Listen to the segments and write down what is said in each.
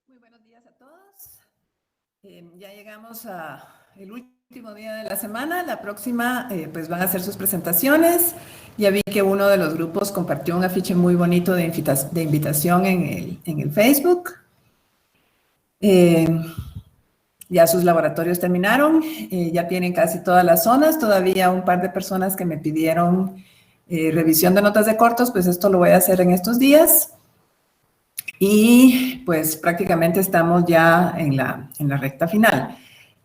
Muy buenos días a todos. Ya llegamos al último día de la semana. La próxima pues van a hacer sus presentaciones. Ya vi que uno de los grupos compartió un afiche muy bonito de invitación en el Facebook. Ya sus laboratorios terminaron, ya tienen casi todas las zonas. Todavía un par de personas que me pidieron revisión de notas de cortos, pues esto lo voy a hacer en estos días. Y pues prácticamente estamos ya en la recta final.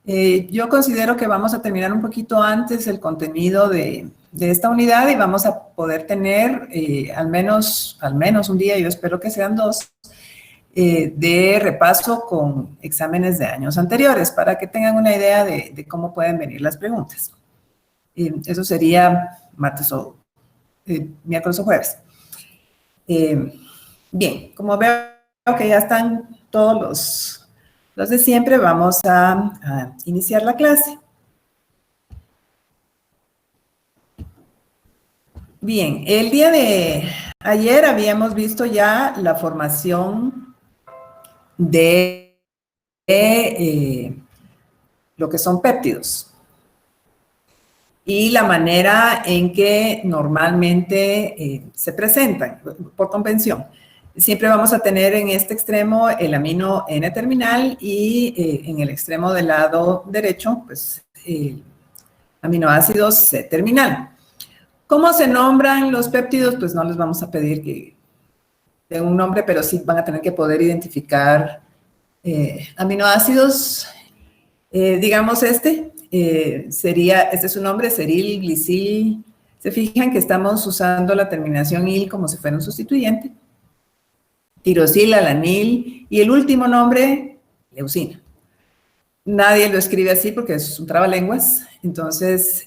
Yo considero que vamos a terminar un poquito antes el contenido de esta unidad y vamos a poder tener al menos un día, yo espero que sean dos, de repaso con exámenes de años anteriores para que tengan una idea de cómo pueden venir las preguntas. Eso sería miércoles o jueves. Bien, como veo que ya están todos los de siempre, vamos a iniciar la clase. Bien, el día de ayer habíamos visto ya la formación de lo que son péptidos y la manera en que normalmente se presentan por convención. Siempre vamos a tener en este extremo el amino N-terminal y en el extremo del lado derecho, pues, aminoácidos C-terminal. ¿Cómo se nombran los péptidos? Pues no les vamos a pedir que den un nombre, pero sí van a tener que poder identificar aminoácidos. Digamos este es su nombre, seril, glisil. Se fijan que estamos usando la terminación il como si fuera un sustituyente. Tirosil, alanil, y el último nombre, leucina. Nadie lo escribe así porque es un trabalenguas. Entonces,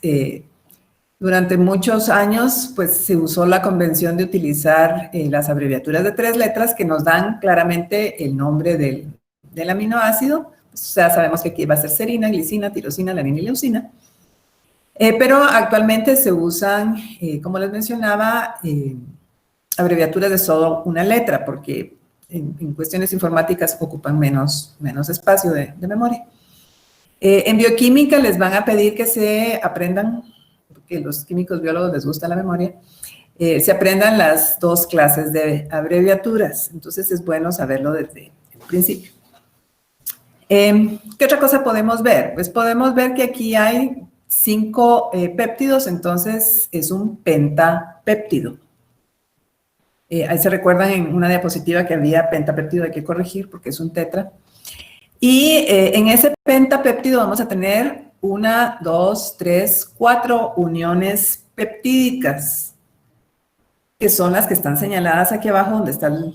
durante muchos años, pues se usó la convención de utilizar las abreviaturas de 3 letras que nos dan claramente el nombre del aminoácido. Pues, o sea, sabemos que aquí va a ser serina, glicina, tirosina, alanina y leucina. Pero actualmente se usan, como les mencionaba, abreviaturas de solo una letra, porque en cuestiones informáticas ocupan menos espacio de memoria. En bioquímica les van a pedir que se aprendan, porque a los químicos biólogos les gusta la memoria, se aprendan las 2 clases de abreviaturas. Entonces es bueno saberlo desde el principio. ¿Qué otra cosa podemos ver? Pues podemos ver que aquí hay 5 péptidos, entonces es un pentapéptido. Ahí se recuerdan en una diapositiva que había pentapéptido, hay que corregir porque es un tetra. Y en ese pentapéptido vamos a tener 1, 2, 3, 4 uniones peptídicas, que son las que están señaladas aquí abajo, donde está la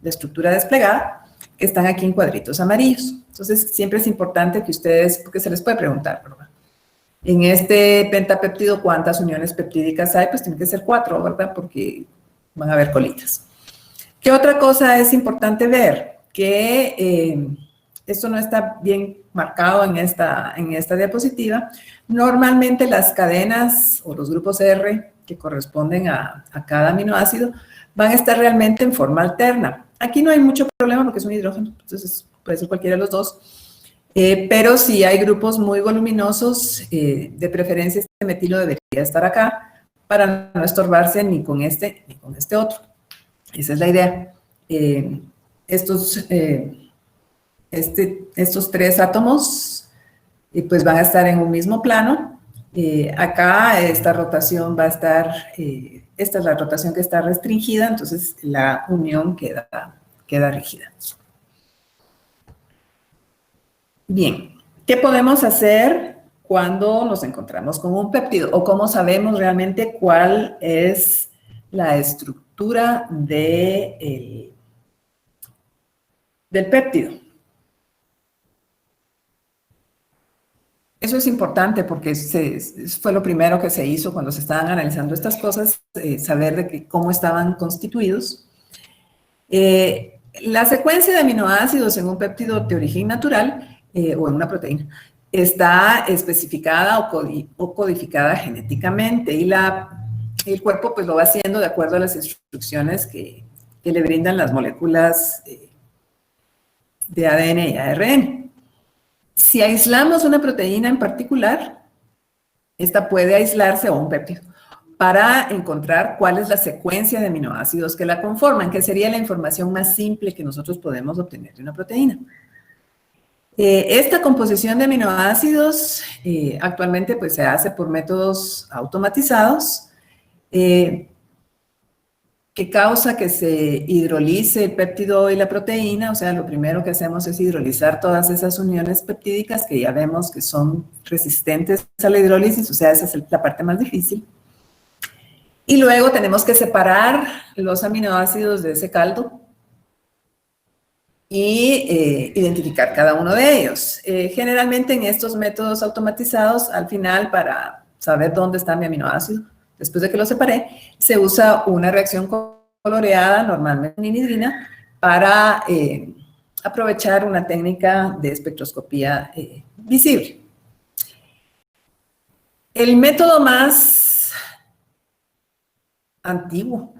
estructura desplegada, que están aquí en cuadritos amarillos. Entonces, siempre es importante que ustedes, porque se les puede preguntar, ¿verdad? En este pentapéptido, ¿cuántas uniones peptídicas hay? Pues tiene que ser 4, ¿verdad? Porque van a haber colitas. ¿Qué otra cosa es importante ver? Que esto no está bien marcado en esta diapositiva. Normalmente las cadenas o los grupos R que corresponden a cada aminoácido van a estar realmente en forma alterna. Aquí no hay mucho problema porque es un hidrógeno, entonces puede ser cualquiera de los dos. Pero si hay grupos muy voluminosos, de preferencia este metilo debería estar acá para no estorbarse ni con este otro. Esa es la idea. Estos 3 átomos pues van a estar en un mismo plano. Acá esta rotación va a estar, esta es la rotación que está restringida, entonces la unión queda rígida. Bien, ¿qué podemos hacer cuando nos encontramos con un péptido? ¿O cómo sabemos realmente cuál es la estructura del péptido? Eso es importante porque fue lo primero que se hizo cuando se estaban analizando estas cosas, saber de cómo estaban constituidos. La secuencia de aminoácidos en un péptido de origen natural o en una proteína está especificada o codificada genéticamente y el cuerpo pues lo va haciendo de acuerdo a las instrucciones que le brindan las moléculas de ADN y ARN. Si aislamos una proteína en particular, esta puede aislarse, o un péptido, para encontrar cuál es la secuencia de aminoácidos que la conforman, que sería la información más simple que nosotros podemos obtener de una proteína. Esta composición de aminoácidos actualmente pues, se hace por métodos automatizados que causa que se hidrolice el péptido y la proteína. O sea, lo primero que hacemos es hidrolizar todas esas uniones peptídicas que ya vemos que son resistentes a la hidrólisis, o sea, esa es la parte más difícil. Y luego tenemos que separar los aminoácidos de ese caldo y identificar cada uno de ellos. Generalmente en estos métodos automatizados, al final, para saber dónde está mi aminoácido, después de que lo separé, se usa una reacción coloreada, normalmente en anhidrina, para aprovechar una técnica de espectroscopía visible. El método más antiguo,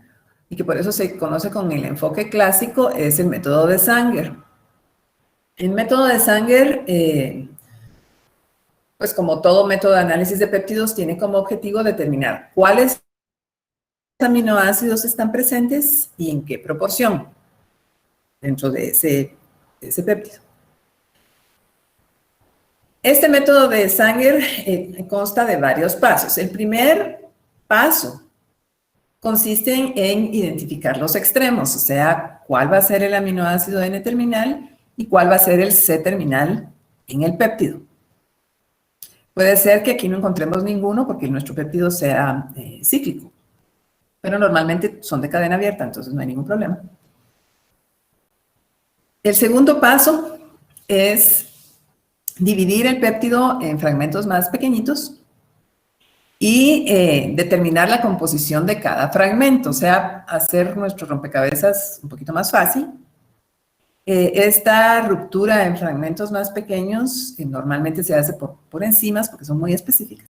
y que por eso se conoce con el enfoque clásico, es el método de Sanger. El método de Sanger, pues como todo método de análisis de péptidos, tiene como objetivo determinar cuáles aminoácidos están presentes y en qué proporción dentro de ese péptido. Este método de Sanger consta de varios pasos. El primer paso consiste en identificar los extremos, o sea, cuál va a ser el aminoácido N-terminal y cuál va a ser el C-terminal en el péptido. Puede ser que aquí no encontremos ninguno porque nuestro péptido sea cíclico, pero normalmente son de cadena abierta, entonces no hay ningún problema. El segundo paso es dividir el péptido en fragmentos más pequeñitos y determinar la composición de cada fragmento, o sea, hacer nuestro rompecabezas un poquito más fácil. Esta ruptura en fragmentos más pequeños normalmente se hace por enzimas porque son muy específicas.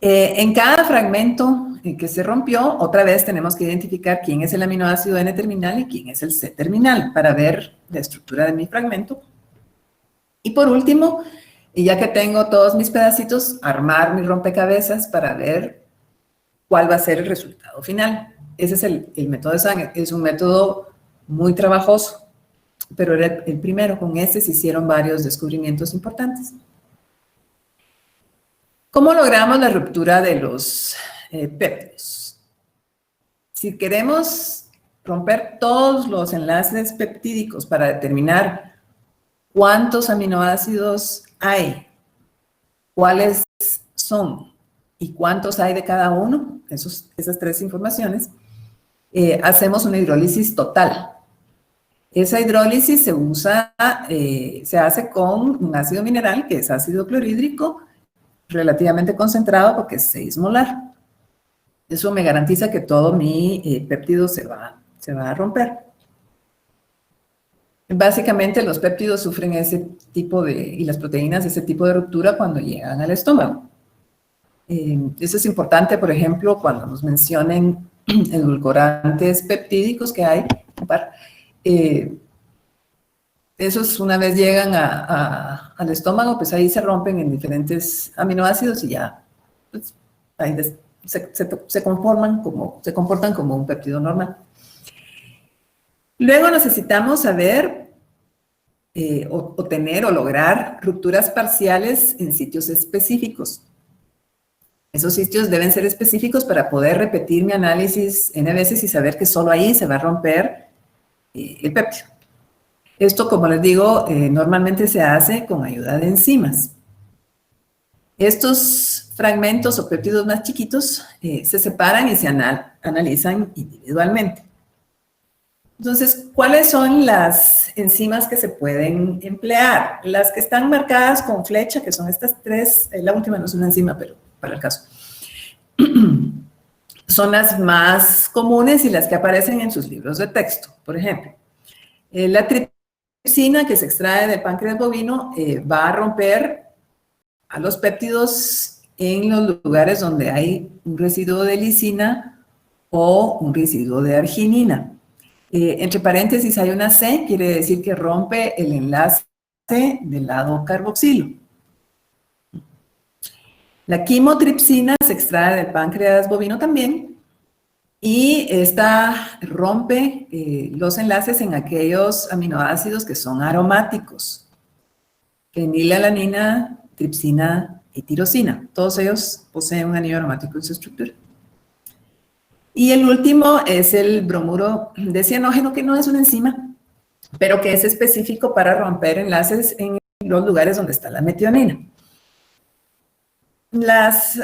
En cada fragmento que se rompió, otra vez tenemos que identificar quién es el aminoácido N-terminal y quién es el C-terminal para ver la estructura de mi fragmento. Y por último, y ya que tengo todos mis pedacitos, armar mi rompecabezas para ver cuál va a ser el resultado final. Ese es el método de Sanger. Es un método muy trabajoso, pero era el primero. Con este se hicieron varios descubrimientos importantes. ¿Cómo logramos la ruptura de los péptidos? Si queremos romper todos los enlaces peptídicos para determinar cuántos aminoácidos hay, cuáles son y cuántos hay de cada uno, esas tres informaciones, hacemos una hidrólisis total. Esa hidrólisis se usa, se hace con un ácido mineral, que es ácido clorhídrico, relativamente concentrado porque es 6 molar. Eso me garantiza que todo mi péptido se va a romper. Básicamente los péptidos sufren y las proteínas ese tipo de ruptura cuando llegan al estómago. Eso es importante, por ejemplo, cuando nos mencionen edulcorantes peptídicos que hay, esos una vez llegan al estómago, pues ahí se rompen en diferentes aminoácidos y ya pues, ahí se comportan como un péptido normal. Luego necesitamos saber obtener o lograr rupturas parciales en sitios específicos. Esos sitios deben ser específicos para poder repetir mi análisis N veces y saber que solo ahí se va a romper el péptido. Esto, como les digo, normalmente se hace con ayuda de enzimas. Estos fragmentos o péptidos más chiquitos se separan y se analizan individualmente. Entonces, ¿cuáles son las enzimas que se pueden emplear? Las que están marcadas con flecha, que son estas tres, la última no es una enzima, pero para el caso, son las más comunes y las que aparecen en sus libros de texto. Por ejemplo, la tripsina que se extrae del páncreas bovino va a romper a los péptidos en los lugares donde hay un residuo de lisina o un residuo de arginina. Entre paréntesis hay una C, quiere decir que rompe el enlace del lado carboxilo. La quimotripsina se extrae del páncreas bovino también, y esta rompe los enlaces en aquellos aminoácidos que son aromáticos. Fenilalanina, tripsina y tirosina. Todos ellos poseen un anillo aromático en su estructura. Y el último es el bromuro de cianógeno, que no es una enzima, pero que es específico para romper enlaces en los lugares donde está la metionina. Las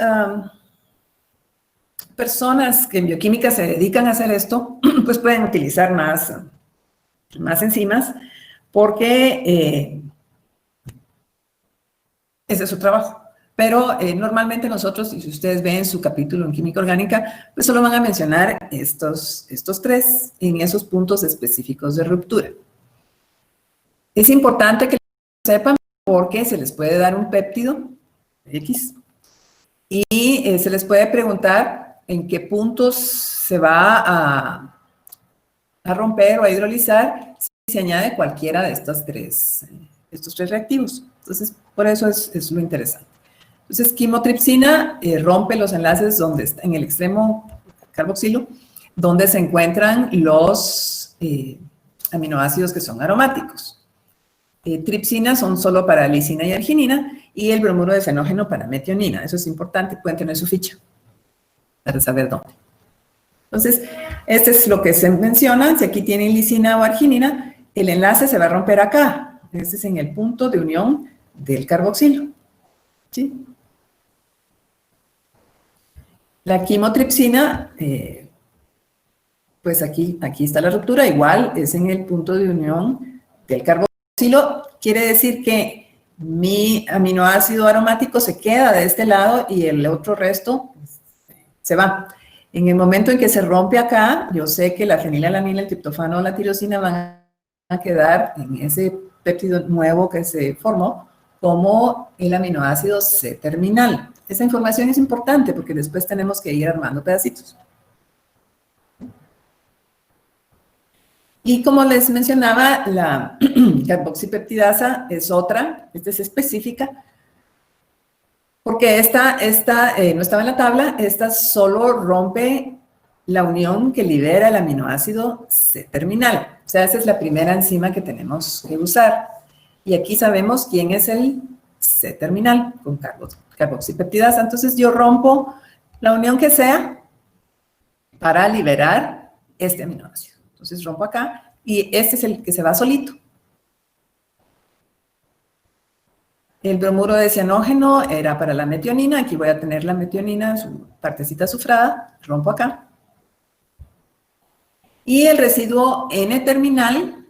personas que en bioquímica se dedican a hacer esto, pues pueden utilizar más enzimas, porque ese es su trabajo. Pero normalmente nosotros, y si ustedes ven su capítulo en química orgánica, pues solo van a mencionar estos tres en esos puntos específicos de ruptura. Es importante que lo sepan porque se les puede dar un péptido X y se les puede preguntar en qué puntos se va a romper o a hidrolizar si se añade cualquiera de estos tres reactivos. Entonces, por eso es lo interesante. Entonces, quimotripsina rompe los enlaces donde está, en el extremo carboxilo, donde se encuentran los aminoácidos que son aromáticos. Tripsina son solo para lisina y arginina, y el bromuro de fenógeno para metionina. Eso es importante, pueden tener su ficha para saber dónde. Entonces, este es lo que se menciona. Si aquí tienen lisina o arginina, el enlace se va a romper acá. Este es en el punto de unión del carboxilo. ¿Sí? La quimotripsina, pues aquí está la ruptura, igual es en el punto de unión del carboxilo. Quiere decir que mi aminoácido aromático se queda de este lado y el otro resto se va. En el momento en que se rompe acá, yo sé que la fenilalanina, el triptofano o la tirosina van a quedar en ese péptido nuevo que se formó como el aminoácido C-terminal. Esa información es importante porque después tenemos que ir armando pedacitos. Y como les mencionaba, la carboxipeptidasa es otra, esta es específica, porque esta no estaba en la tabla, esta solo rompe la unión que libera el aminoácido C-terminal. O sea, esa es la primera enzima que tenemos que usar. Y aquí sabemos quién es el C-terminal con carboxipeptidasa. Entonces yo rompo la unión que sea para liberar este aminoácido. Entonces rompo acá y este es el que se va solito. El bromuro de cianógeno era para la metionina. Aquí voy a tener la metionina, su partecita azufrada. Rompo acá. Y el residuo N-terminal,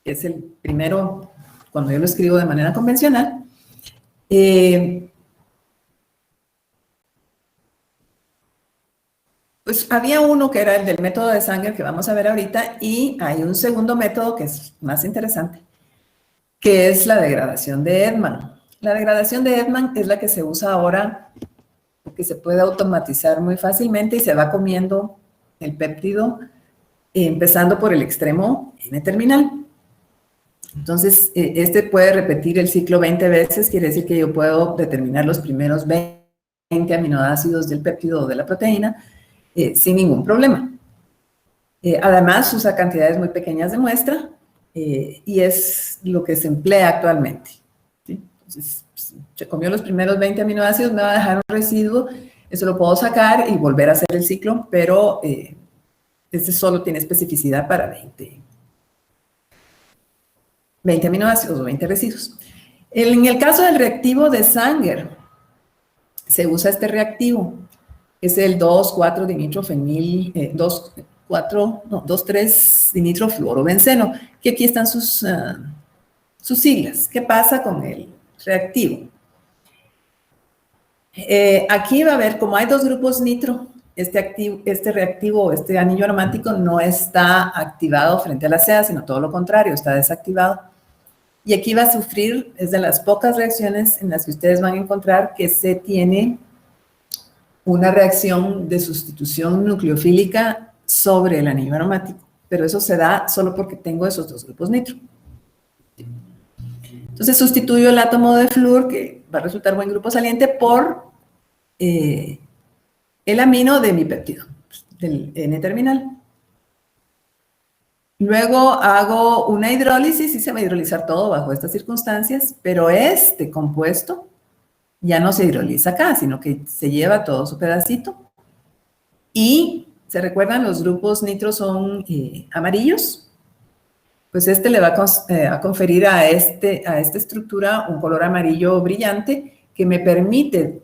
que es el primero cuando yo lo escribo de manera convencional, pues había uno que era el del método de Sanger, que vamos a ver ahorita, y hay un segundo método que es más interesante, que es la degradación de Edman. La degradación de Edman es la que se usa ahora, porque se puede automatizar muy fácilmente y se va comiendo el péptido, empezando por el extremo N-terminal. Entonces, este puede repetir el ciclo 20 veces, quiere decir que yo puedo determinar los primeros 20 aminoácidos del péptido o de la proteína sin ningún problema. Además, usa cantidades muy pequeñas de muestra y es lo que se emplea actualmente. ¿Sí? Entonces, se comió los primeros 20 aminoácidos, me va a dejar un residuo, eso lo puedo sacar y volver a hacer el ciclo, pero este solo tiene especificidad para 20 aminoácidos o 20 residuos. En el caso del reactivo de Sanger, se usa este reactivo, es el 2,4-dinitrofluorobenceno, que aquí están sus siglas. ¿Qué pasa con el reactivo? Aquí va a ver, como hay dos grupos nitro, este reactivo, este anillo aromático no está activado frente a la CEA, sino todo lo contrario, está desactivado. Y aquí va a sufrir, es de las pocas reacciones en las que ustedes van a encontrar que se tiene una reacción de sustitución nucleofílica sobre el anillo aromático. pero eso se da solo porque tengo esos dos grupos nitro. Entonces sustituyo el átomo de flúor, que va a resultar buen grupo saliente, por el amino de mi péptido, del N-terminal. Luego hago una hidrólisis y se va a hidrolizar todo bajo estas circunstancias, pero este compuesto ya no se hidroliza acá, sino que se lleva todo su pedacito. Y, ¿se recuerdan? Los grupos nitro son amarillos. Pues este le va a conferir a esta estructura un color amarillo brillante que me permite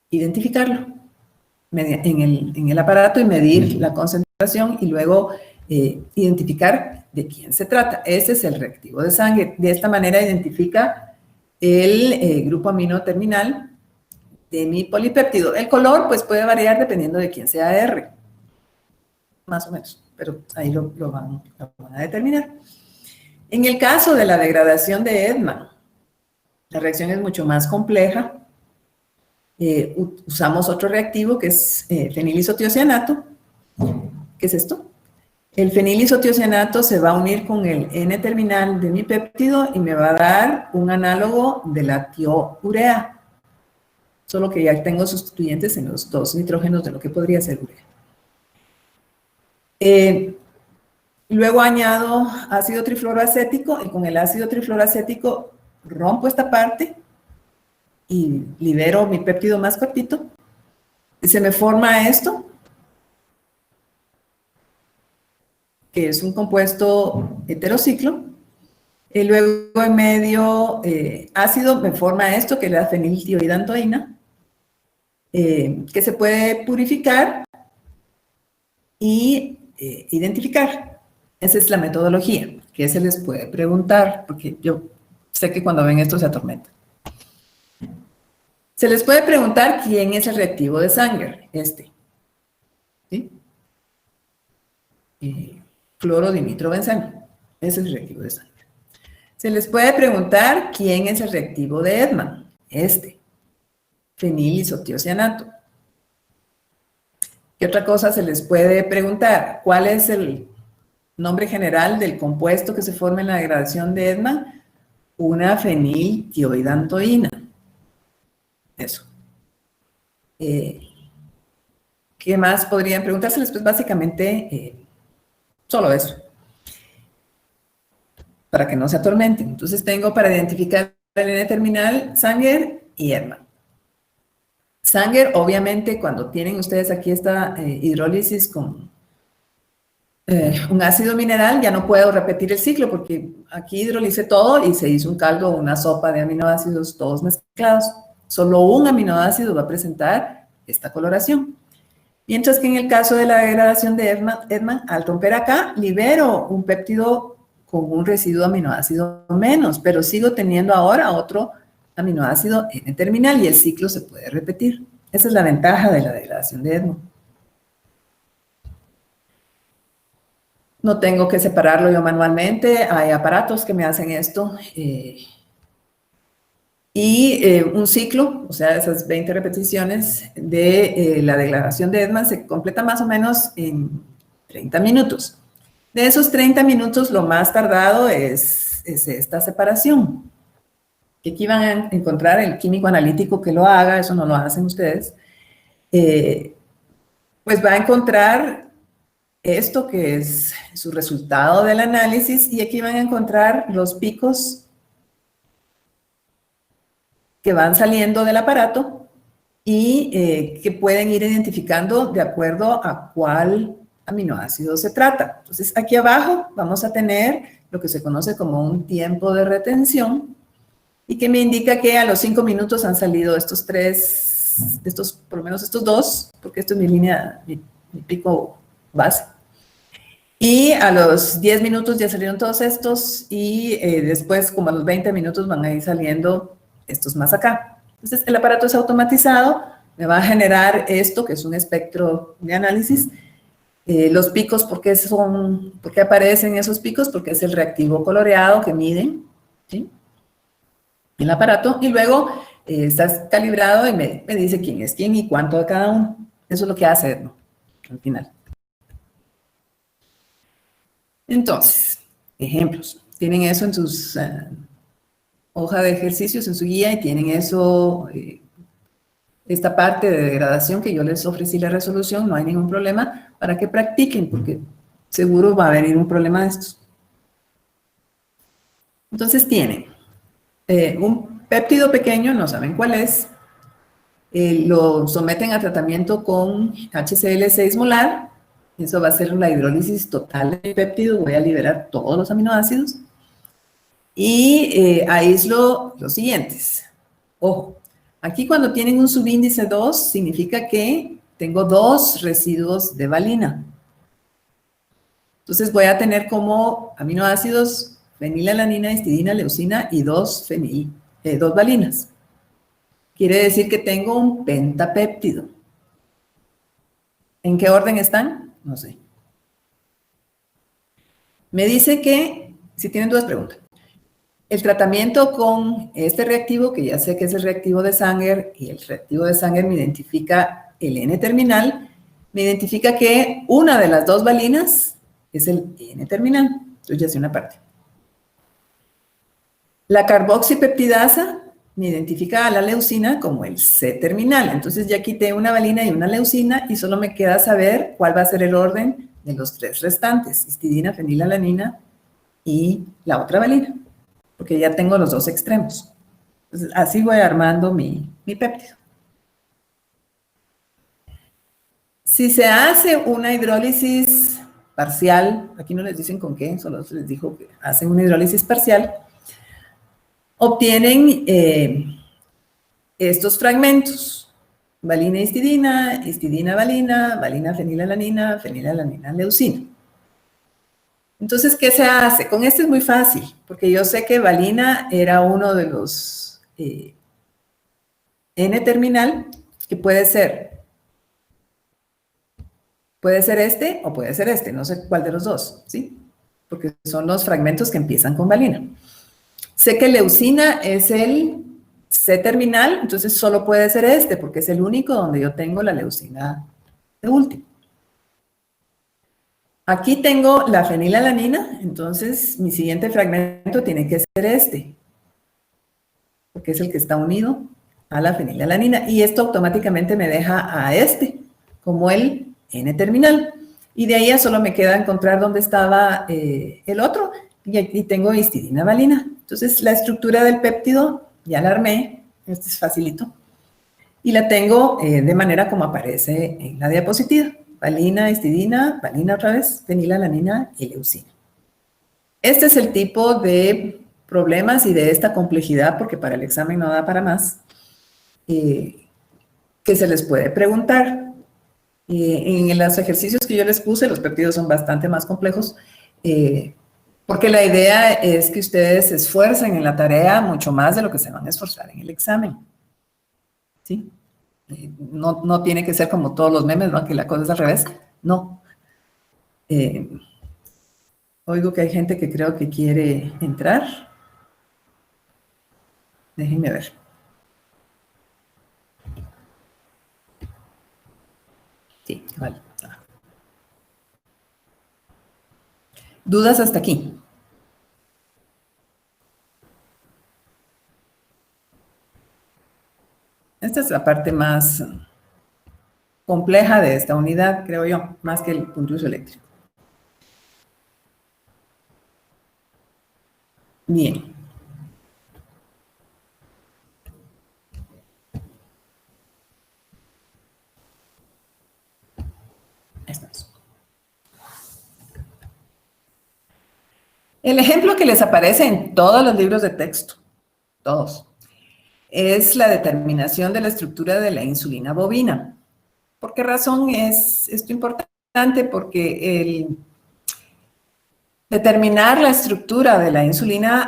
identificarlo en el aparato y medir la concentración y luego identificar de quién se trata. Ese es el reactivo de sangre. De esta manera identifica el grupo amino terminal de mi polipéptido. El color pues puede variar dependiendo de quién sea R, más o menos, pero ahí lo van a determinar. En el caso de la degradación de Edman, la reacción es mucho más compleja. Usamos otro reactivo que es fenilisotiocianato. ¿Qué es esto? El fenilisotiocianato se va a unir con el N-terminal de mi péptido y me va a dar un análogo de la tiourea. Solo que ya tengo sustituyentes en los dos nitrógenos de lo que podría ser urea. Luego añado ácido trifluoroacético y con el ácido trifluoroacético rompo esta parte y libero mi péptido más cortito. Se me forma esto, que es un compuesto heterociclo. Y luego en medio ácido me forma esto, que es la feniltioidantoína, que se puede purificar y identificar. Esa es la metodología, que se les puede preguntar, porque yo sé que cuando ven esto se atormentan. Se les puede preguntar quién es el reactivo de Sanger, este. ¿Sí? Clorodimitrovenzano. Ese es el reactivo de Sanger. Se les puede preguntar quién es el reactivo de Edman, este. Fenilisotiocianato. ¿Qué otra cosa se les puede preguntar? ¿Cuál es el nombre general del compuesto que se forma en la degradación de Edman? Una feniltioidantoína. Eso. ¿Qué más podrían preguntárseles? Pues básicamente solo eso. Para que no se atormenten. Entonces tengo para identificar el N-terminal Sanger y Edman. Sanger, obviamente, cuando tienen ustedes aquí esta hidrólisis con un ácido mineral, ya no puedo repetir el ciclo porque aquí hidrolicé todo y se hizo un caldo o una sopa de aminoácidos todos mezclados. Solo un aminoácido va a presentar esta coloración. Mientras que en el caso de la degradación de Edman, al romper acá, libero un péptido con un residuo aminoácido menos, pero sigo teniendo ahora otro aminoácido N-terminal y el ciclo se puede repetir. Esa es la ventaja de la degradación de Edman. No tengo que separarlo yo manualmente, hay aparatos que me hacen esto. Un ciclo, o sea, esas 20 repeticiones de la degradación de Edman se completa más o menos en 30 minutos. De esos 30 minutos, lo más tardado es esta separación. Que aquí van a encontrar el químico analítico que lo haga, eso no lo hacen ustedes. Pues va a encontrar esto que es su resultado del análisis y aquí van a encontrar los picos que van saliendo del aparato y que pueden ir identificando de acuerdo a cuál aminoácido se trata. Entonces, aquí abajo vamos a tener lo que se conoce como un tiempo de retención y que me indica que a los 5 minutos han salido estos tres, por lo menos estos dos, porque esto es mi línea, mi pico base. Y a los 10 minutos ya salieron todos estos y después, como a los 20 minutos, van a ir saliendo estos más acá. Entonces, el aparato es automatizado, me va a generar esto, que es un espectro de análisis. Los picos, ¿por qué aparecen esos picos? Porque es el reactivo coloreado que miden, ¿sí? El aparato, y luego está calibrado y me dice quién es quién y cuánto de cada uno. Eso es lo que hace, ¿no? Al final. Entonces, ejemplos. Tienen eso en sus hoja de ejercicios, en su guía, y tienen eso, esta parte de degradación que yo les ofrecí la resolución, no hay ningún problema para que practiquen, porque seguro va a venir un problema de estos. Entonces tienen un péptido pequeño, no saben cuál es, lo someten a tratamiento con HCl6 molar, eso va a ser la hidrólisis total del péptido, voy a liberar todos los aminoácidos, y aíslo los siguientes. Ojo, aquí cuando tienen un subíndice 2, significa que tengo 2 residuos de valina. Entonces voy a tener como aminoácidos fenilalanina, histidina, leucina y 2 valinas. Quiere decir que tengo un pentapéptido. ¿En qué orden están? No sé. Me dice que, si tienen dudas, preguntas. El tratamiento con este reactivo, que ya sé que es el reactivo de Sanger, y el reactivo de Sanger me identifica el N-terminal, me identifica que una de las 2 valinas es el N-terminal. Entonces ya sé una parte. La carboxipeptidasa me identifica a la leucina como el C-terminal. Entonces ya quité una valina y una leucina y solo me queda saber cuál va a ser el orden de los 3 restantes, histidina, fenilalanina y la otra valina, porque ya tengo los 2 extremos. Entonces, así voy armando mi péptido. Si se hace una hidrólisis parcial, aquí no les dicen con qué, solo les dijo que hacen una hidrólisis parcial, obtienen estos fragmentos: valina histidina, histidina valina, valina fenilalanina, fenilalanina leucina. Entonces, ¿qué se hace? Con este es muy fácil, porque yo sé que valina era uno de los N-terminal, que puede ser este o puede ser este, no sé cuál de los dos, ¿sí? Porque son los fragmentos que empiezan con valina. Sé que leucina es el C-terminal, entonces solo puede ser este, porque es el único donde yo tengo la leucina de último. Aquí tengo la fenilalanina, entonces mi siguiente fragmento tiene que ser este, porque es el que está unido a la fenilalanina, y esto automáticamente me deja a este como el N-terminal. Y de ahí ya solo me queda encontrar dónde estaba el otro, y aquí tengo histidina valina. Entonces la estructura del péptido ya la armé, este es facilito, y la tengo de manera como aparece en la diapositiva: valina, histidina, valina otra vez, fenilalanina y leucina. Este es el tipo de problemas y de esta complejidad, porque para el examen no da para más, que se les puede preguntar. En los ejercicios que yo les puse, los péptidos son bastante más complejos, porque la idea es que ustedes se esfuercen en la tarea mucho más de lo que se van a esforzar en el examen. ¿Sí? No tiene que ser como todos los memes, ¿no? Que la cosa es al revés. No. Oigo que hay gente que creo que quiere entrar. Déjenme ver. Sí, vale. ¿Dudas hasta aquí? Esta es la parte más compleja de esta unidad, creo yo, más que el pulso eléctrico. Bien. Estamos. El ejemplo que les aparece en todos los libros de texto, todos, es la determinación de la estructura de la insulina bovina. ¿Por qué razón es esto importante? Porque el determinar la estructura de la insulina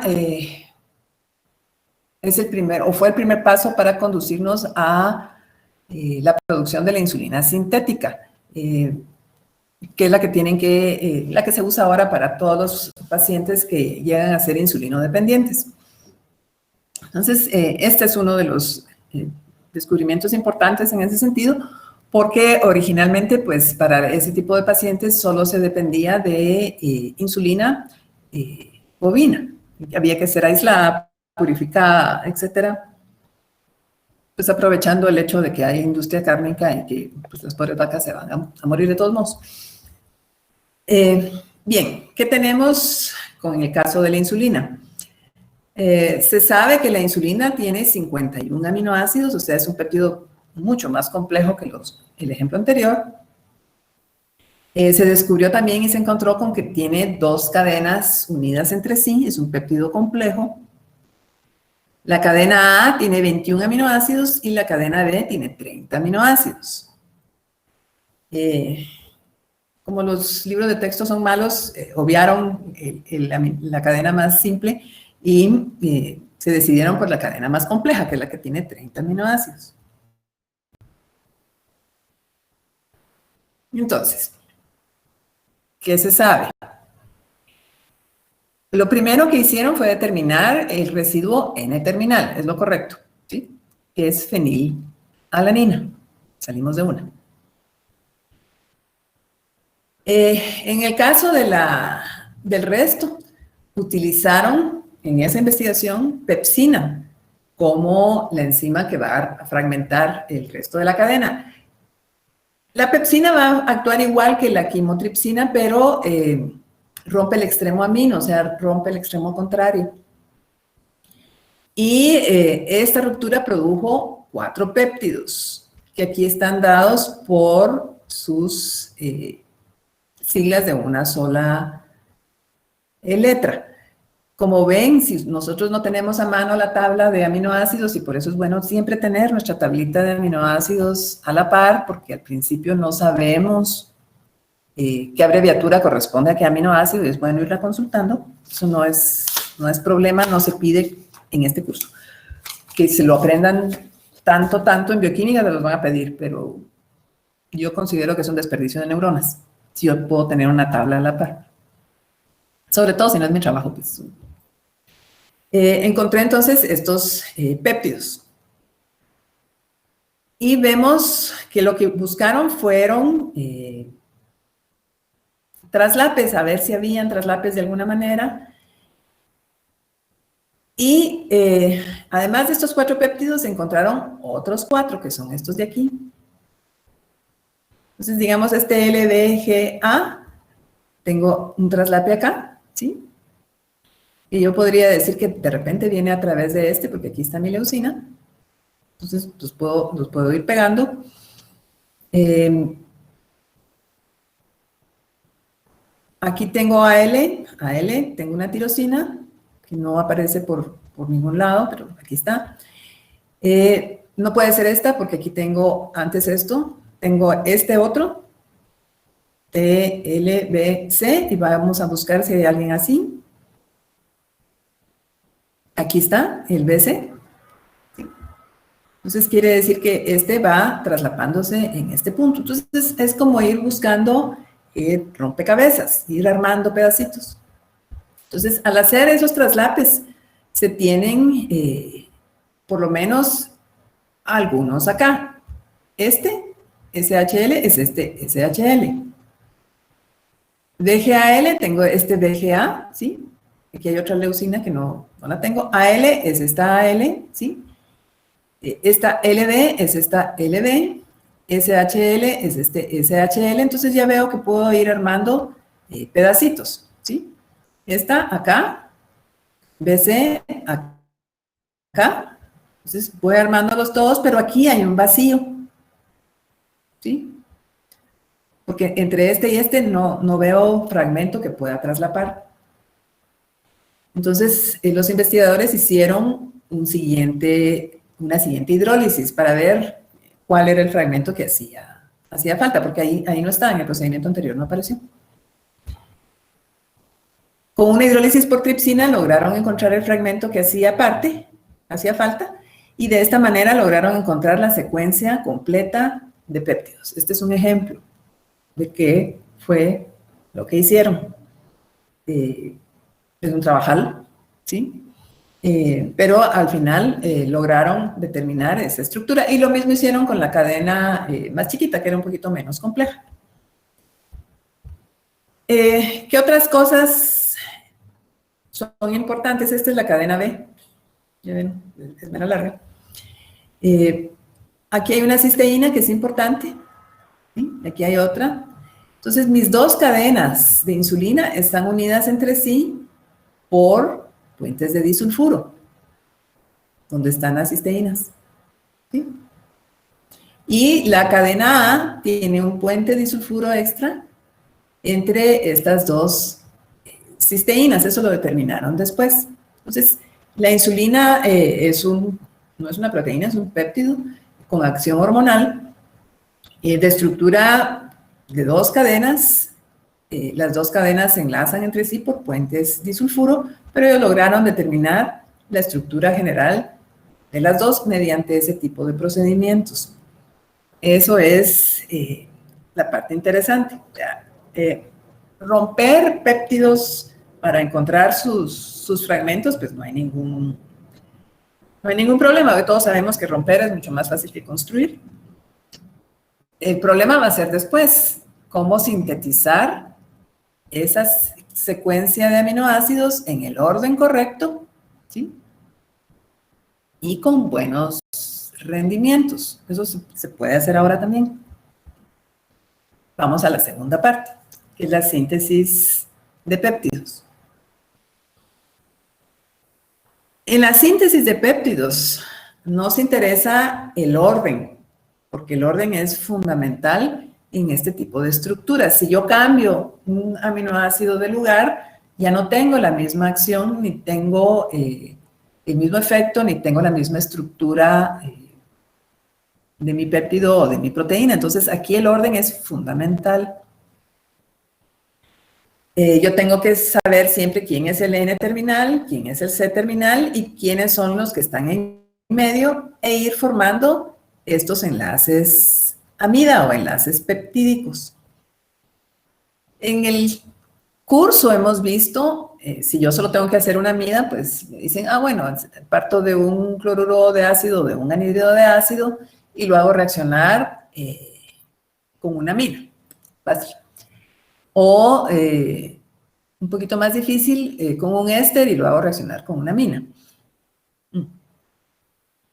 es el primer, o fue el primer paso para conducirnos a la producción de la insulina sintética, que es la que la que se usa ahora para todos los pacientes que llegan a ser insulinodependientes. Entonces, este es uno de los descubrimientos importantes en ese sentido, porque originalmente, pues, para ese tipo de pacientes solo se dependía de insulina bovina. Había que ser aislada, purificada, etcétera. Pues aprovechando el hecho de que hay industria cárnica y que pues, las pobres vacas se van a morir de todos modos. Bien, ¿qué tenemos con el caso de la insulina? Se sabe que la insulina tiene 51 aminoácidos, o sea, es un péptido mucho más complejo que el ejemplo anterior. Se descubrió también y se encontró con que tiene 2 cadenas unidas entre sí, es un péptido complejo. La cadena A tiene 21 aminoácidos y la cadena B tiene 30 aminoácidos. Como los libros de texto son malos, obviaron la cadena más simple y se decidieron por la cadena más compleja, que es la que tiene 30 aminoácidos. Entonces, ¿qué se sabe? Lo primero que hicieron fue determinar el residuo N-terminal, es lo correcto, ¿sí? Que es fenilalanina. Salimos de una. En el caso del resto, utilizaron en esa investigación pepsina como la enzima que va a fragmentar el resto de la cadena. La pepsina va a actuar igual que la quimotripsina, pero rompe el extremo amino, o sea, rompe el extremo contrario. Y esta ruptura produjo 4 péptidos, que aquí están dados por sus siglas de una sola letra. Como ven, si nosotros no tenemos a mano la tabla de aminoácidos, y por eso es bueno siempre tener nuestra tablita de aminoácidos a la par, porque al principio no sabemos qué abreviatura corresponde a qué aminoácido, y es bueno irla consultando. Eso no es problema, no se pide en este curso. Que se lo aprendan tanto en bioquímica, se los van a pedir, pero yo considero que es un desperdicio de neuronas, si yo puedo tener una tabla a la par. Sobre todo si no es mi trabajo, pues. Encontré entonces estos péptidos. Y vemos que lo que buscaron fueron traslapes, a ver si habían traslapes de alguna manera. Y además de estos 4 péptidos, encontraron otros 4, que son estos de aquí. Entonces, digamos, este LDGA, tengo un traslape acá, ¿sí? Y yo podría decir que de repente viene a través de este, porque aquí está mi leucina. Entonces, los puedo ir pegando. Aquí tengo AL, tengo una tirosina, que no aparece por ningún lado, pero aquí está. No puede ser esta, porque aquí tengo antes esto. Tengo este otro, TLBC, y vamos a buscar si hay alguien así. Aquí está, el BC. ¿Sí? Entonces, quiere decir que este va traslapándose en este punto. Entonces, es como ir buscando rompecabezas, ir armando pedacitos. Entonces, al hacer esos traslapes, se tienen por lo menos algunos acá. Este SHL es este SHL. VGAL, tengo este VGA, ¿sí? Aquí hay otra leucina que no la tengo. AL es esta AL, ¿sí? Esta LD es esta LD. SHL es este SHL. Entonces ya veo que puedo ir armando pedacitos, ¿sí? Esta acá, BC acá. Entonces voy armándolos todos, pero aquí hay un vacío, ¿sí? Porque entre este y este no veo fragmento que pueda traslapar. Entonces, los investigadores hicieron una siguiente hidrólisis para ver cuál era el fragmento que hacía falta, porque ahí no estaba, en el procedimiento anterior no apareció. Con una hidrólisis por tripsina lograron encontrar el fragmento que hacía falta, y de esta manera lograron encontrar la secuencia completa de péptidos. Este es un ejemplo de qué fue lo que hicieron. Es un trabajal, ¿sí? Pero al final lograron determinar esa estructura y lo mismo hicieron con la cadena más chiquita, que era un poquito menos compleja. ¿Qué otras cosas son importantes? Esta es la cadena B. Ya ven, es menos larga. Aquí hay una cisteína que es importante. ¿Sí? Aquí hay otra. Entonces, mis dos cadenas de insulina están unidas entre sí por puentes de disulfuro, donde están las cisteínas. ¿Sí? Y la cadena A tiene un puente disulfuro extra entre estas dos cisteínas. Eso lo determinaron después. Entonces, la insulina no es una proteína, es un péptido con acción hormonal de estructura de dos cadenas. Las dos cadenas se enlazan entre sí por puentes disulfuro, pero ellos lograron determinar la estructura general de las dos mediante ese tipo de procedimientos. Eso es la parte interesante. Romper péptidos para encontrar sus fragmentos, pues no hay ningún problema. Hoy todos sabemos que romper es mucho más fácil que construir. El problema va a ser después, cómo sintetizar esa secuencia de aminoácidos en el orden correcto, ¿sí? Y con buenos rendimientos. Eso se puede hacer ahora también. Vamos a la segunda parte, que es la síntesis de péptidos. En la síntesis de péptidos nos interesa el orden, porque el orden es fundamental en este tipo de estructuras. Si yo cambio un aminoácido de lugar, ya no tengo la misma acción, ni tengo el mismo efecto, ni tengo la misma estructura de mi péptido o de mi proteína. Entonces, aquí el orden es fundamental. Yo tengo que saber siempre quién es el N-terminal, quién es el C-terminal y quiénes son los que están en medio e ir formando estos enlaces amida o enlaces peptídicos. En el curso hemos visto, si yo solo tengo que hacer una amida, pues me dicen, bueno, parto de un cloruro de ácido, de un anhídrido de ácido y lo hago reaccionar con una amina. Fácil. O un poquito más difícil, con un éster y lo hago reaccionar con una amina.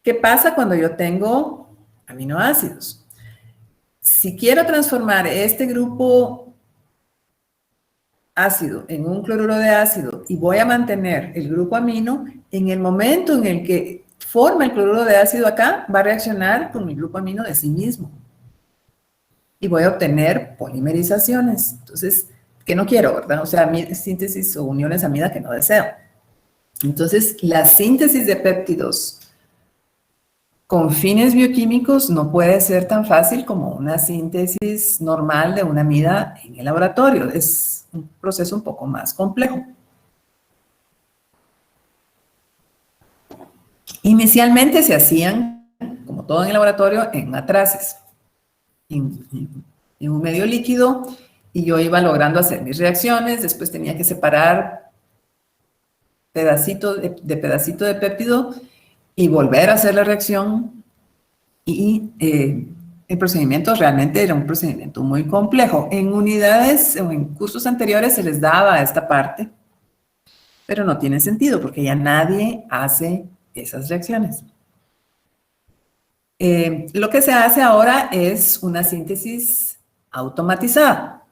¿Qué pasa cuando yo tengo aminoácidos? Si quiero transformar este grupo ácido en un cloruro de ácido y voy a mantener el grupo amino, en el momento en el que forma el cloruro de ácido acá, va a reaccionar con el grupo amino de sí mismo. Y voy a obtener polimerizaciones. Entonces, que no quiero, ¿verdad? O sea, síntesis o uniones amida que no deseo. Entonces, la síntesis de péptidos con fines bioquímicos no puede ser tan fácil como una síntesis normal de una amida en el laboratorio. Es un proceso un poco más complejo. Inicialmente se hacían, como todo en el laboratorio, en matraces, en un medio líquido, y yo iba logrando hacer mis reacciones. Después tenía que separar pedacito de péptido y volver a hacer la reacción. Y el procedimiento realmente era un procedimiento muy complejo. En unidades o en cursos anteriores se les daba esta parte, pero no tiene sentido porque ya nadie hace esas reacciones. Lo que se hace ahora es una síntesis automatizada.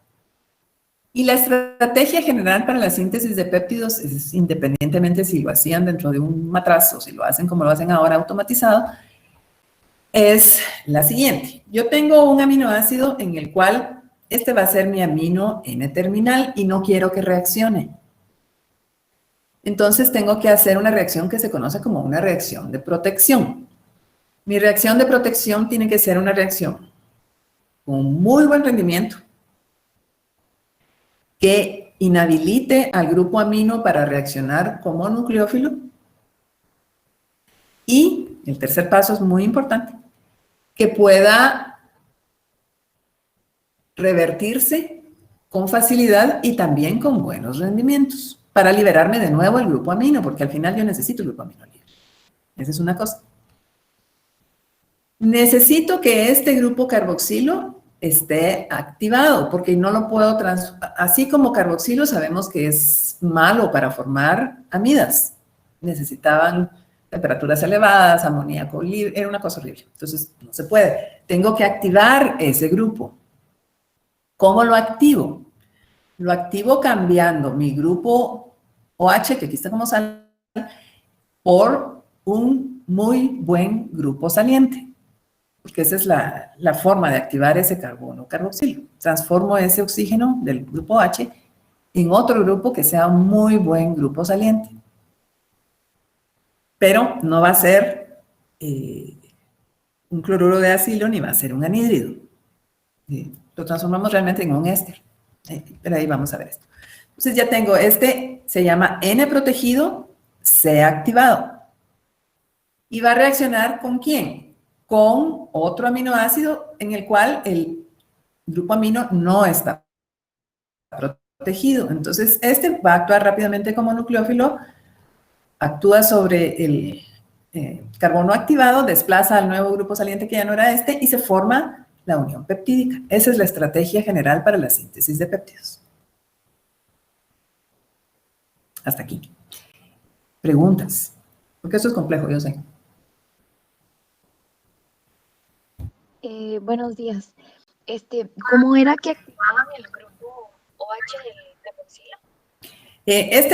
Y la estrategia general para la síntesis de péptidos es, independientemente si lo hacían dentro de un matraz o si lo hacen como lo hacen ahora automatizado, es la siguiente. Yo tengo un aminoácido en el cual este va a ser mi amino N-terminal y no quiero que reaccione. Entonces tengo que hacer una reacción que se conoce como una reacción de protección. Mi reacción de protección tiene que ser una reacción con muy buen rendimiento, que inhabilite al grupo amino para reaccionar como nucleófilo. Y el tercer paso es muy importante, que pueda revertirse con facilidad y también con buenos rendimientos. para liberarme de nuevo el grupo amino, porque al final yo necesito el grupo amino libre. Esa es una cosa. Necesito que este grupo carboxilo esté activado, porque no lo puedo así como carboxilo sabemos que es malo para formar amidas. Necesitaban temperaturas elevadas, amoníaco libre, era una cosa horrible. Entonces, no se puede. Tengo que activar ese grupo. ¿Cómo lo activo? Lo activo cambiando mi grupo OH, que aquí está como sal, por un muy buen grupo saliente. Porque esa es la forma de activar ese carbono carboxilo. Transformo ese oxígeno del grupo H en otro grupo que sea un muy buen grupo saliente. Pero no va a ser un cloruro de acilo ni va a ser un anhídrido. Lo transformamos realmente en un éster. Pero ahí vamos a ver esto. Entonces ya tengo se llama N protegido, C activado. ¿Y va a reaccionar con quién? Con otro aminoácido en el cual el grupo amino no está protegido. Entonces, va a actuar rápidamente como nucleófilo, actúa sobre el carbono activado, desplaza al nuevo grupo saliente que ya no era y se forma la unión peptídica. Esa es la estrategia general para la síntesis de péptidos. Hasta aquí. Preguntas. Porque esto es complejo, yo sé. Buenos días. ¿Cómo era que activaban el grupo OH del carboxilo?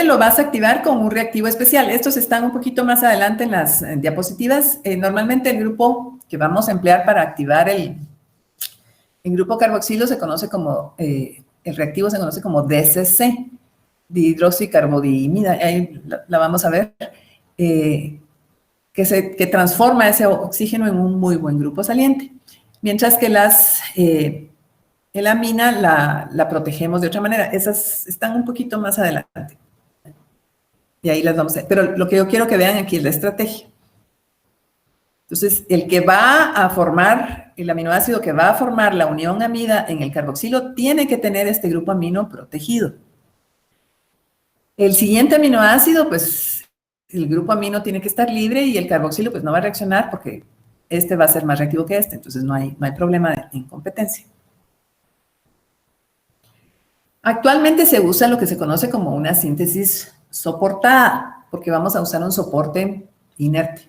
Lo vas a activar con un reactivo especial. Estos están un poquito más adelante en las diapositivas. Normalmente el grupo que vamos a emplear para activar el grupo carboxilo se conoce como, el reactivo se conoce como DCC, dihidroxicarbodiimida. Ahí la vamos a ver. Que transforma ese oxígeno en un muy buen grupo saliente. Mientras que el amina la protegemos de otra manera. Esas están un poquito más adelante. Y ahí las vamos a ver. Pero lo que yo quiero que vean aquí es la estrategia. Entonces, el que va a formar, el aminoácido que va a formar la unión amida en el carboxilo tiene que tener este grupo amino protegido. El siguiente aminoácido, pues, el grupo amino tiene que estar libre y el carboxilo, pues, no va a reaccionar porque va a ser más reactivo que entonces no hay problema de incompetencia. Actualmente se usa lo que se conoce como una síntesis soportada, porque vamos a usar un soporte inerte,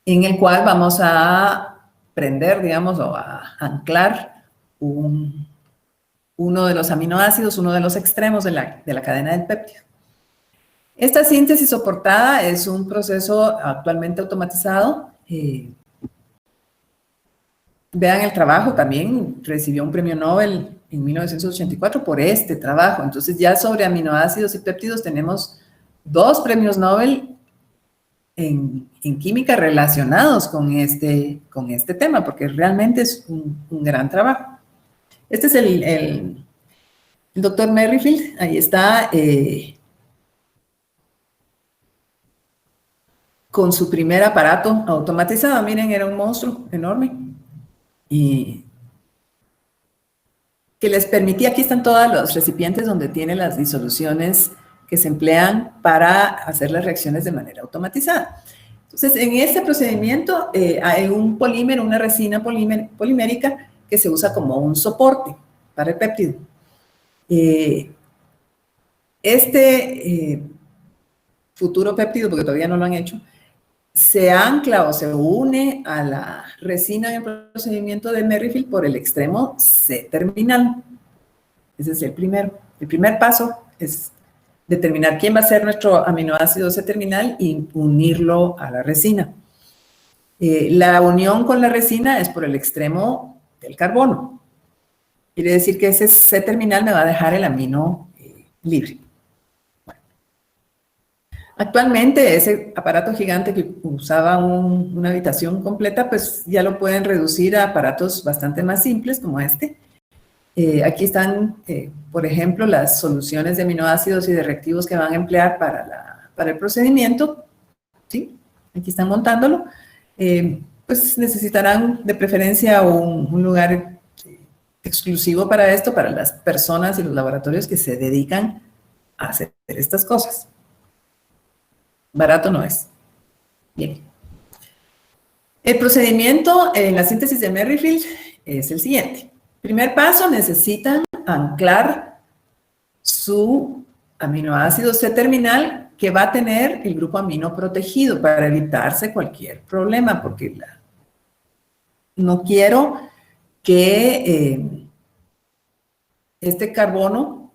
en el cual vamos a prender, digamos, o a anclar uno de los aminoácidos, uno de los extremos de la cadena del péptido. Esta síntesis soportada es un proceso actualmente automatizado. Vean el trabajo, también recibió un premio Nobel en 1984 por este trabajo. Entonces ya sobre aminoácidos y péptidos tenemos 2 premios Nobel en química relacionados con este tema, porque realmente es un gran trabajo. Este es el doctor Merrifield, ahí está, con su primer aparato automatizado. Miren, era un monstruo enorme. Y que les permitía, aquí están todos los recipientes donde tiene las disoluciones que se emplean para hacer las reacciones de manera automatizada. Entonces, en este procedimiento hay un polímero, una resina polimérica que se usa como un soporte para el péptido. Futuro péptido, porque todavía no lo han hecho, se ancla o se une a la resina en el procedimiento de Merrifield por el extremo C-terminal. Ese es el primero. El primer paso es determinar quién va a ser nuestro aminoácido C-terminal y unirlo a la resina. La unión con la resina es por el extremo del carbono. Quiere decir que ese C-terminal me va a dejar el amino libre. Actualmente ese aparato gigante que usaba una habitación completa, pues ya lo pueden reducir a aparatos bastante más simples como este. Aquí están, por ejemplo, las soluciones de aminoácidos y de reactivos que van a emplear para el procedimiento. ¿Sí? Aquí están montándolo. Pues necesitarán de preferencia un lugar exclusivo para esto, para las personas y los laboratorios que se dedican hacer estas cosas. Barato no es. Bien. El procedimiento en la síntesis de Merrifield es el siguiente. Primer paso, necesitan anclar su aminoácido C-terminal que va a tener el grupo amino protegido para evitarse cualquier problema, porque no quiero que este carbono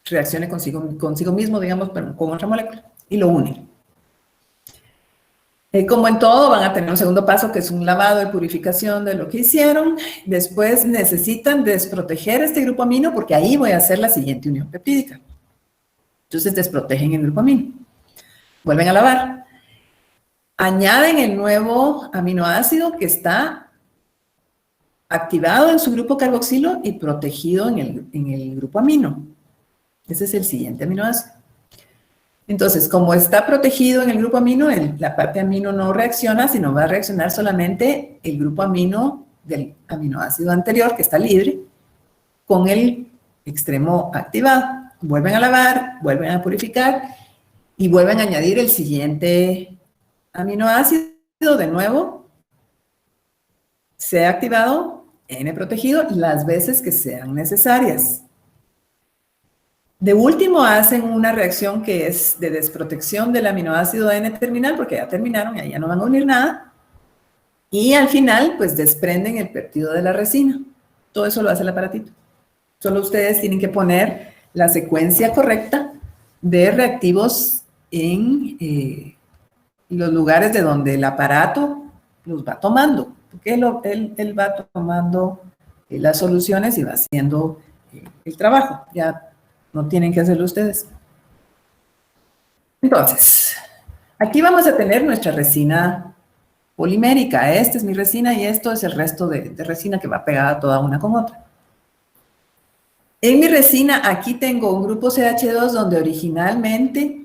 reaccione consigo mismo, digamos, con otra molécula, y lo une. Como en todo, van a tener un segundo paso, que es un lavado y purificación de lo que hicieron. Después necesitan desproteger este grupo amino, porque ahí voy a hacer la siguiente unión peptídica. Entonces desprotegen el grupo amino. Vuelven a lavar. Añaden el nuevo aminoácido que está activado en su grupo carboxilo y protegido en el grupo amino. Ese es el siguiente aminoácido. Entonces, como está protegido en el grupo amino, la parte amino no reacciona, sino va a reaccionar solamente el grupo amino del aminoácido anterior, que está libre, con el extremo activado. Vuelven a lavar, vuelven a purificar y vuelven a añadir el siguiente aminoácido de nuevo. C activado, N protegido, las veces que sean necesarias. De último, hacen una reacción que es de desprotección del aminoácido N-terminal, porque ya terminaron, ya no van a unir nada. Y al final, pues desprenden el péptido de la resina. Todo eso lo hace el aparatito. Solo ustedes tienen que poner la secuencia correcta de reactivos en los lugares de donde el aparato los va tomando. Porque él va tomando las soluciones y va haciendo el trabajo. Ya no tienen que hacerlo ustedes. Entonces, aquí vamos a tener nuestra resina polimérica. Esta es mi resina y esto es el resto de resina que va pegada toda una con otra. En mi resina, aquí tengo un grupo CH2 donde originalmente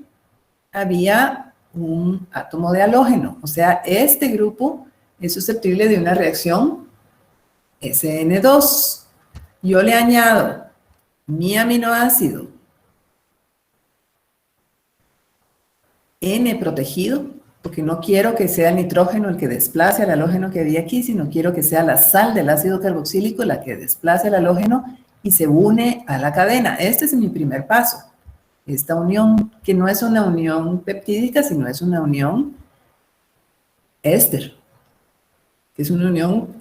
había un átomo de halógeno. O sea, este grupo es susceptible de una reacción SN2. Yo le añado mi aminoácido N protegido, porque no quiero que sea el nitrógeno el que desplace al halógeno que había aquí, sino quiero que sea la sal del ácido carboxílico la que desplace el halógeno y se une a la cadena. Este es mi primer paso. Esta unión, que no es una unión peptídica, sino es una unión éster, que es una unión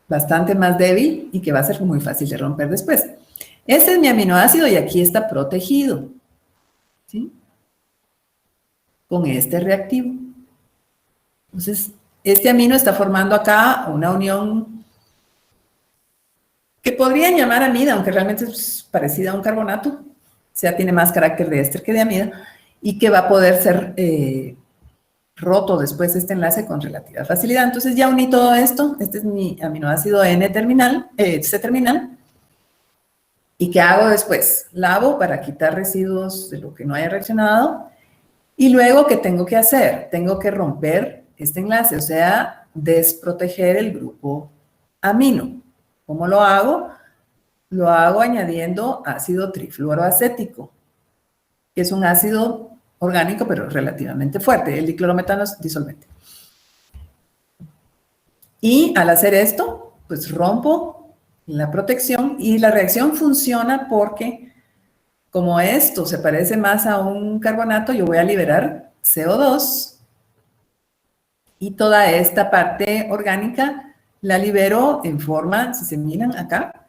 bastante más débil y que va a ser muy fácil de romper después. Este es mi aminoácido y aquí está protegido, ¿sí? Con este reactivo. Entonces, este amino está formando acá una unión que podrían llamar amida, aunque realmente es parecida a un carbonato, o sea, tiene más carácter de éster que de amida, y que va a poder ser roto después este enlace con relativa facilidad. Entonces ya uní todo esto, este es mi aminoácido N-terminal, C-terminal. ¿Y qué hago después? Lavo para quitar residuos de lo que no haya reaccionado. Y luego, ¿qué tengo que hacer? Tengo que romper este enlace, o sea, desproteger el grupo amino. ¿Cómo lo hago? Lo hago añadiendo ácido trifluoroacético, que es un ácido orgánico, pero relativamente fuerte. El diclorometano es disolvente. Y al hacer esto, pues rompo la protección y la reacción funciona porque como esto se parece más a un carbonato, yo voy a liberar CO2 y toda esta parte orgánica la libero en forma, si se miran acá,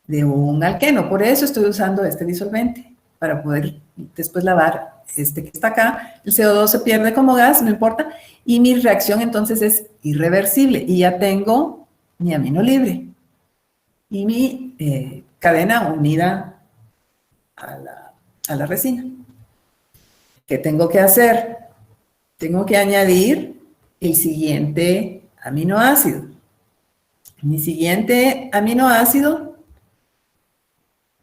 de un alqueno. Por eso estoy usando este disolvente, para poder después lavar este que está acá. El CO2 se pierde como gas, no importa, y mi reacción entonces es irreversible y ya tengo mi amino libre y mi cadena unida a la resina. ¿Qué tengo que hacer? Tengo que añadir el siguiente aminoácido. Mi siguiente aminoácido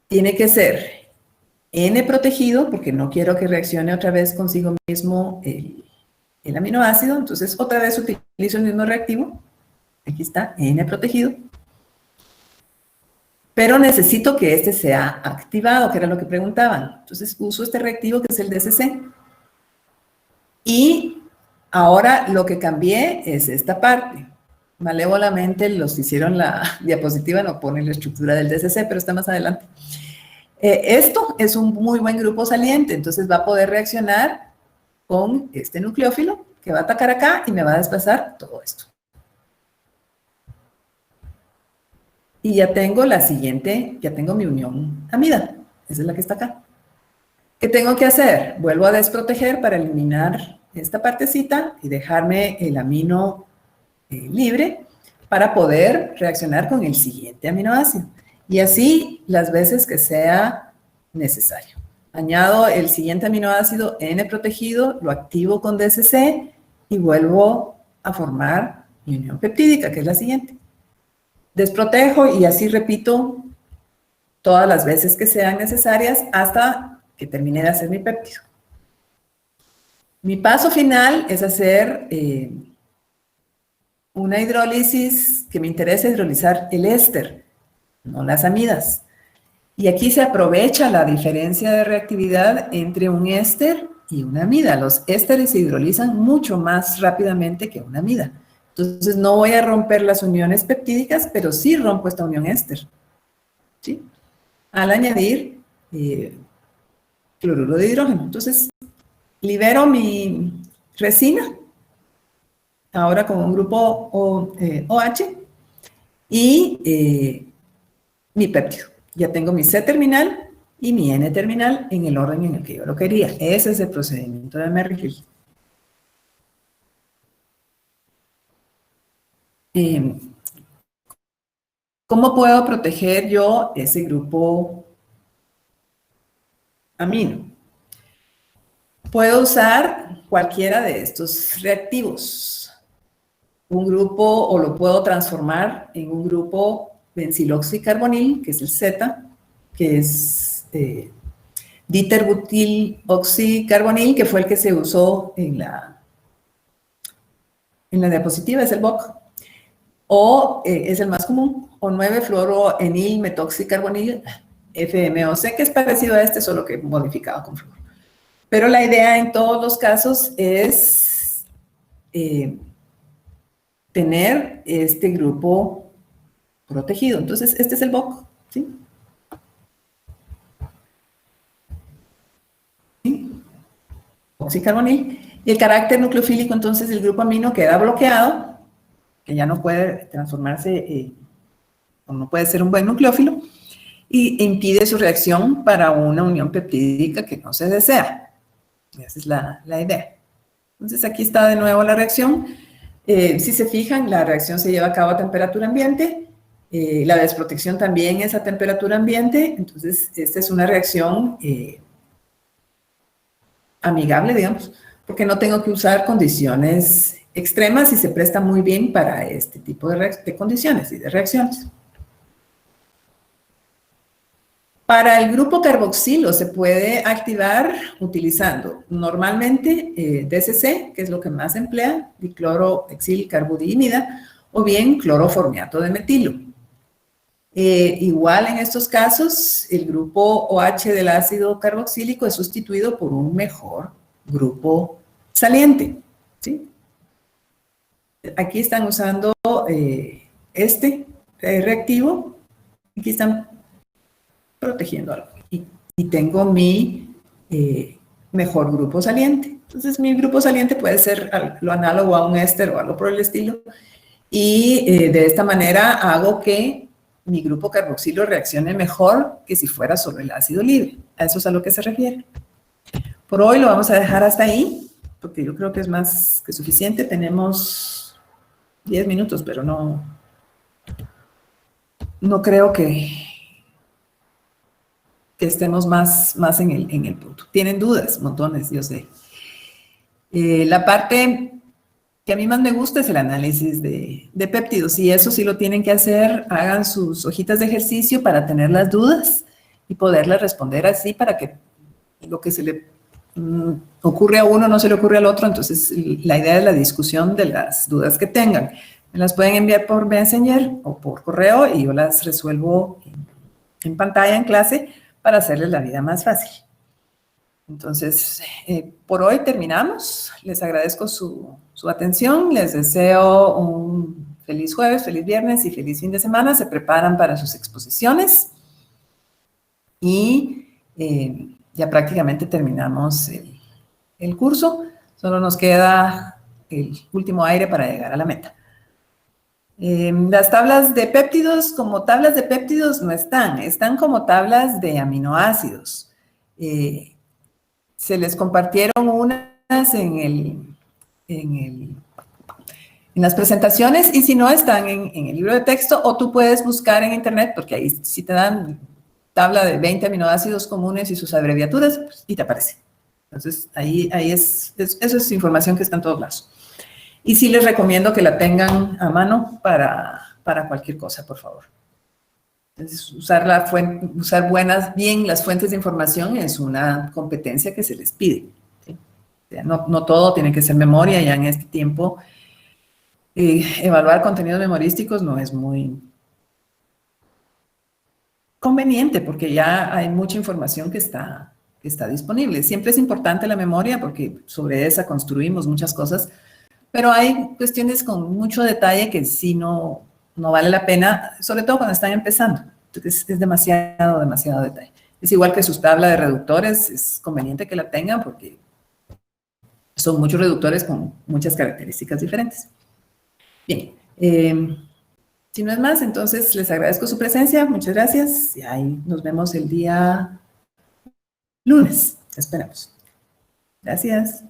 tiene que ser N protegido, porque no quiero que reaccione otra vez consigo mismo el aminoácido. Entonces, otra vez utilizo el mismo reactivo. Aquí está, N protegido. pero necesito que este sea activado, que era lo que preguntaban. Entonces uso este reactivo que es el DCC. Y ahora lo que cambié es esta parte. Malévolamente los que hicieron la diapositiva no ponen la estructura del DCC, pero está más adelante. Esto es un muy buen grupo saliente, entonces va a poder reaccionar con este nucleófilo que va a atacar acá y me va a desplazar todo esto. Y ya tengo la siguiente, ya tengo mi unión amida. Esa es la que está acá. ¿Qué tengo que hacer? Vuelvo a desproteger para eliminar esta partecita y dejarme el amino libre para poder reaccionar con el siguiente aminoácido. Y así las veces que sea necesario. Añado el siguiente aminoácido N protegido, lo activo con DCC y vuelvo a formar mi unión peptídica, que es la siguiente. Desprotejo y así repito todas las veces que sean necesarias hasta que termine de hacer mi péptido. Mi paso final es hacer una hidrólisis que me interesa hidrolizar el éster, no las amidas. Y aquí se aprovecha la diferencia de reactividad entre un éster y una amida. Los ésteres se hidrolizan mucho más rápidamente que una amida. Entonces no voy a romper las uniones peptídicas, pero sí rompo esta unión éster. ¿Sí? Al añadir cloruro de hidrógeno. Entonces libero mi resina, ahora con un grupo OH, y mi péptido. Ya tengo mi C terminal y mi N terminal en el orden en el que yo lo quería. Ese es el procedimiento de Merrill. ¿Cómo puedo proteger yo ese grupo amino? Puedo usar cualquiera de estos reactivos. Un grupo, o lo puedo transformar en un grupo benziloxicarbonil, que es el Z, que es diterbutiloxicarbonil, que fue el que se usó en la diapositiva, es el BOC. O es el más común, o 9-fluoroenilmetoxicarbonil, FMOC, que es parecido a este, solo que modificado con flúor. Pero la idea en todos los casos es tener este grupo protegido. Entonces, este es el BOC, ¿sí? ¿Sí? Oxicarbonil. Y el carácter nucleofílico, entonces, el grupo amino queda bloqueado, que ya no puede transformarse, o no puede ser un buen nucleófilo, y impide su reacción para una unión peptídica que no se desea. Esa es la idea. Entonces, aquí está de nuevo la reacción. Si se fijan, la reacción se lleva a cabo a temperatura ambiente. La desprotección también es a temperatura ambiente. Entonces, esta es una reacción amigable, digamos, porque no tengo que usar condiciones extremas y se presta muy bien para este tipo de condiciones y de reacciones. Para el grupo carboxilo se puede activar utilizando normalmente DCC, que es lo que más se emplea, dicloroexilcarbudimida, o bien cloroformiato de metilo. Igual en estos casos, el grupo OH del ácido carboxílico es sustituido por un mejor grupo saliente, ¿sí? Aquí están usando este reactivo, aquí están protegiendo algo. Y tengo mi mejor grupo saliente. Entonces, mi grupo saliente puede ser lo análogo a un éster o algo por el estilo. Y de esta manera hago que mi grupo carboxilo reaccione mejor que si fuera solo el ácido libre. A eso es a lo que se refiere. Por hoy lo vamos a dejar hasta ahí, porque yo creo que es más que suficiente. Tenemos 10 minutos, pero no creo que estemos más en el punto. Tienen dudas, montones, yo sé. La parte que a mí más me gusta es el análisis de péptidos, y eso sí lo tienen que hacer. Hagan sus hojitas de ejercicio para tener las dudas y poderlas responder así, para que lo que se le ocurre a uno no se le ocurre al otro. Entonces, la idea es la discusión de las dudas que tengan. Me las pueden enviar por Messenger o por correo y yo las resuelvo en pantalla en clase para hacerles la vida más fácil. Entonces, por hoy terminamos. Les agradezco su atención. Les deseo un feliz jueves, feliz viernes y feliz fin de semana. Se preparan para sus exposiciones. Y ya prácticamente terminamos el curso. Solo nos queda el último aire para llegar a la meta. Las tablas de péptidos, como tablas de péptidos no están como tablas de aminoácidos. Se les compartieron unas en las presentaciones, y si no, están en el libro de texto, o tú puedes buscar en internet, porque ahí sí te dan tabla de 20 aminoácidos comunes y sus abreviaturas, pues, y te aparece. Entonces, ahí eso es información que está en todos lados. Y sí les recomiendo que la tengan a mano para cualquier cosa, por favor. Entonces, usar bien las fuentes de información es una competencia que se les pide, ¿sí? O sea, no todo tiene que ser memoria. Ya en este tiempo, evaluar contenidos memorísticos no es muy conveniente, porque ya hay mucha información que está disponible. Siempre es importante la memoria, porque sobre esa construimos muchas cosas, pero hay cuestiones con mucho detalle que sí no vale la pena, sobre todo cuando están empezando. Entonces, es demasiado detalle. Es igual que sus tablas de reductores, es conveniente que la tengan porque son muchos reductores con muchas características diferentes. Bien, si no es más, entonces les agradezco su presencia, muchas gracias, y ahí nos vemos el día lunes, esperamos. Gracias.